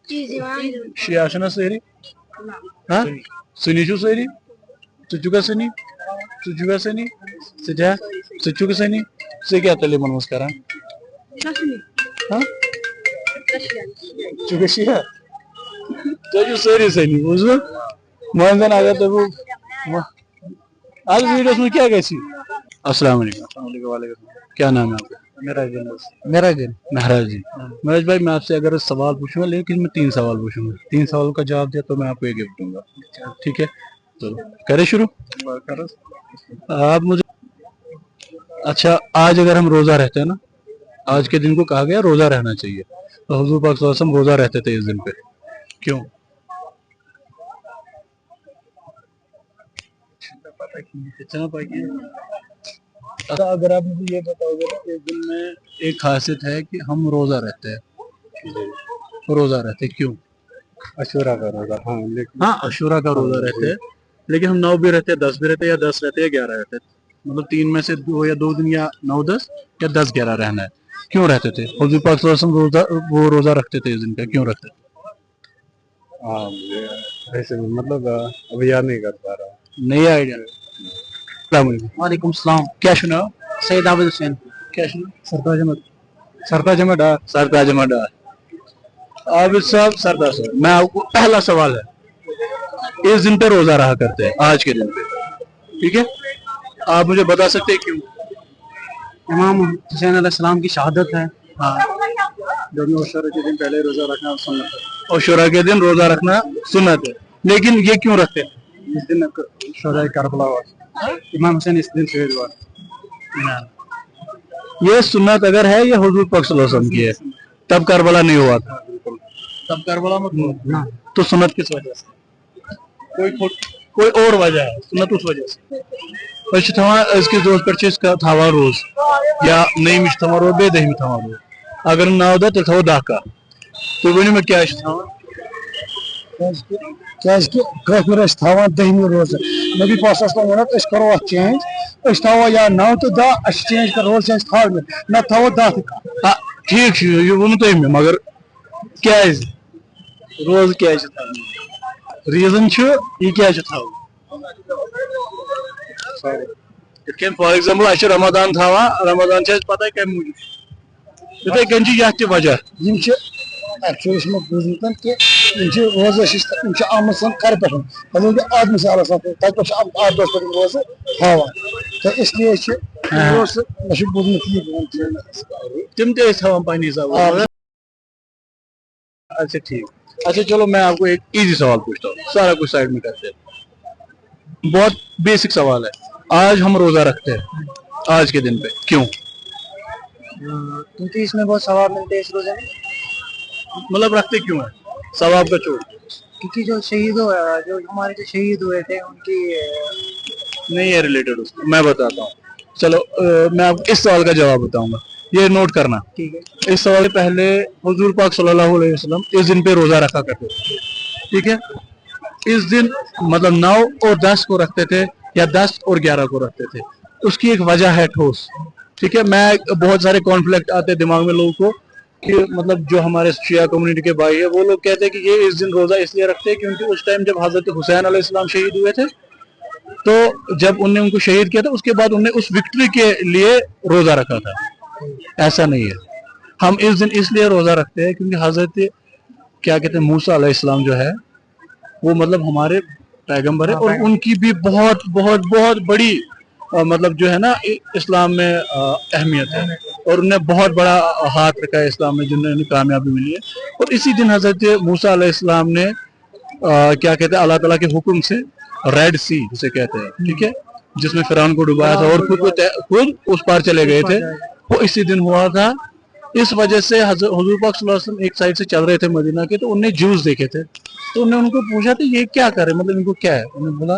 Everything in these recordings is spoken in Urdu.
شیعہ چھنا سٲری ہاں سنی چھو سٲری ژٕ چھُکھا سنی ژٕ چھُکھا سنی ژٕ تہِ ہا ژٕ چھُکھ سنی ژٕ کیٛاہ تعلیٖمن منٛز کران ہاں ژٕ چھُکھا شیعہ تُہۍ چھِو سٲری سنی بوٗزوٕ وۄنۍ زن اگر تُہۍ آج ویڈیوس منٛز کیٛاہ گژھِ السلام علیکم کیا نام ہے آپ کا مہراج جی مہراج بھائی میں آپ سے اگر سوال پوچھوں گا لیکن میں 3 سوال پوچھوں گا 3 سوالوں کا جواب دیا تو میں آپ کو ایک گفٹ دوں گا ٹھیک ہے چلو کرے شروع آپ مجھے اچھا آج اگر ہم روزہ رہتے ہیں نا آج کے دن کو کہا گیا روزہ رہنا چاہیے تو حضور پاک صلی اللہ علیہ وسلم روزہ رہتے تھے اس دن پہ کیوں اگر آپ مجھے یہ بتاؤ گے نا اس دن میں ایک خاصیت ہے کہ ہم روزہ رہتے ہیں روزہ رہتے کیوں عاشورہ کا روزہ ہاں عاشورہ کا روزہ رہتے ہیں لیکن ہم 9 بھی رہتے ہیں 10 بھی رہتے ہیں یا 10 رہتے ہیں یا 11 رہتے ہیں مطلب 3 میں سے 2 یا 2 دن یا 9 10 یا 10 11 رہنا ہے کیوں رہتے تھے حضور پاک صلی اللہ علیہ وسلم وہ روزہ رکھتے تھے اس دن کا کیوں رکھتے تھے ایسے مطلب ابھی یاد نہیں کر پا رہا نہیں آئیڈیا السلام علیکم وعلیکم السلام کیا سنا سید عابد حسین کیا سنا سرتاج احمد ڈار عابد صاحب سردار صاحب میں آپ کو پہلا سوال ہے اس دن پہ روزہ رہا کرتے ہیں آج کے دن پہ ٹھیک ہے آپ مجھے بتا سکتے ہیں کیوں امام حسین علیہ السلام کی شہادت ہے ہاں عاشورہ کے دن پہلے روزہ رکھنا سنت ہے عاشورہ کے دن روزہ رکھنا سنت ہے لیکن یہ کیوں رکھتے ہیں اس دن شہدائے کربلا ہوا امام حسین اس دن شہید ہوا یہ سنت اگر ہے یہ حضور پاک صلی اللہ علیہ وسلم کی ہے تب کربلا نہیں ہوا تھا تب کربلا مت تو سنت کس وجہ سے کوئی اور وجہ ہے سنت اس وجہ سے اس کے دوست پر چیز کا تھاوا روز یا نہیں مش تھا روز بے دہی تھا روز اگر نہ ہوتا تو تھا دہ کا تو ونی میں کیا تھا دہمی روز نبی پاک صلی اللہ علیہ وسلم کرو ات چینج تھو یا 9 تو 10 چینج کر روز تھو نہ تھو 10 ٹھیک یہ ون تھی مگر کیا روز کیا ریزن یہ کیا تھو فار ایگزامپل اچھا رمضان تھا رمضان پتہ کم موجود اتھے کن یہ وجہ ایکچولی میں بوزمت کہ روزہ آمد سن کر پہ آد مثال تک پہ آد دہ پہ روزہ ہاوان تو اس لیے بوزمت تم تھا پنہ حساب اچھا ٹھیک اچھا چلو میں آپ کو ایک ایزی سوال پوچھتا ہوں سارا کچھ سائڈ میں کرتے ہیں بہت بیسک سوال ہے آج ہم روزہ رکھتے ہیں آج کے دن پہ کیوں کیونکہ اس میں بہت ثواب ملتے ہیں اس روزے میں مطلب رکھتے کیوں ہے ثواب کا چھوڑ کیونکہ جو ہمارے جو شہید ہوئے تھے ان کی نہیں ہے ریلیٹڈ اس میں بتاتا ہوں چلو میں آپ اس سوال کا جواب بتاؤں گا یہ نوٹ کرنا اس سوال پہلے حضور پاک صلی اللہ علیہ وسلم اس دن پہ روزہ رکھا کرتے تھے ٹھیک ہے اس دن مطلب 9 اور 10 کو رکھتے تھے یا 10 اور 11 کو رکھتے تھے اس کی ایک وجہ ہے ٹھوس ٹھیک ہے میں بہت سارے کانفلکٹ آتے دماغ میں لوگوں کو کہ مطلب جو ہمارے شیعہ کمیونٹی کے بھائی ہیں وہ لوگ کہتے ہیں کہ یہ اس دن روزہ اس لیے رکھتے ہیں کیونکہ اس ٹائم جب حضرت حسین علیہ السلام شہید ہوئے تھے تو جب ان نے ان کو شہید کیا تھا اس کے بعد انہوں نے اس وکٹری کے لیے روزہ رکھا تھا ایسا نہیں ہے ہم اس دن اس لیے روزہ رکھتے ہیں کیونکہ حضرت کیا کہتے ہیں موسیٰ علیہ السلام جو ہے وہ مطلب ہمارے پیغمبر ہے اور ان کی بھی بہت بہت بہت بڑی مطلب جو ہے نا اسلام میں اہمیت ہے اور انہیں بہت بڑا ہاتھ رکھا ہے اسلام میں جنہوں نے کامیابی ملی ہے اور اسی دن حضرت موسیٰ علیہ السلام نے کیا کہتے ہیں اللہ تعالیٰ کے حکم سے ریڈ سی جسے کہتے ہیں ٹھیک ہے جس میں فرعون کو ڈبایا تھا اور خود اس پار چلے گئے تھے وہ اسی دن ہوا تھا اس وجہ سے حضور پاک صلی اللہ علیہ وسلم ایک سائڈ سے چل رہے تھے مدینہ کے تو انہیں جوز دیکھے تھے تو انہوں نے ان کو پوچھا تھا یہ کیا کر رہے مطلب ان کو کیا ہے انہوں نے بولا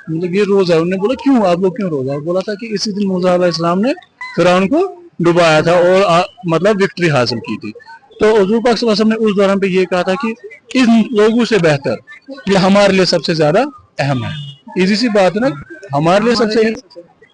مطلب یہ روزہ ہے انہوں نے بولا کیوں آپ لوگ کیوں روزہ بولا تھا کہ اسی دن موسیٰ علیہ السلام نے فرعون کو ڈبایا تھا اور مطلب وکٹری حاصل کی تھی تو حضور پاک صلی اللہ علیہ وسلم نے اس دوران پہ یہ کہا تھا کہ ان لوگوں سے بہتر یہ ہمارے لیے سب سے زیادہ اہم ہے ایزی سی بات ہے نا ہمارے لیے سب سے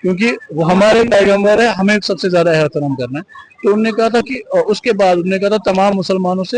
کیونکہ وہ ہمارے پیغمبر ہے ہمیں سب سے زیادہ احترام کرنا ہے تو انہوں نے کہا تھا کہ اس کے بعد انہوں نے کہا تھا تمام مسلمانوں سے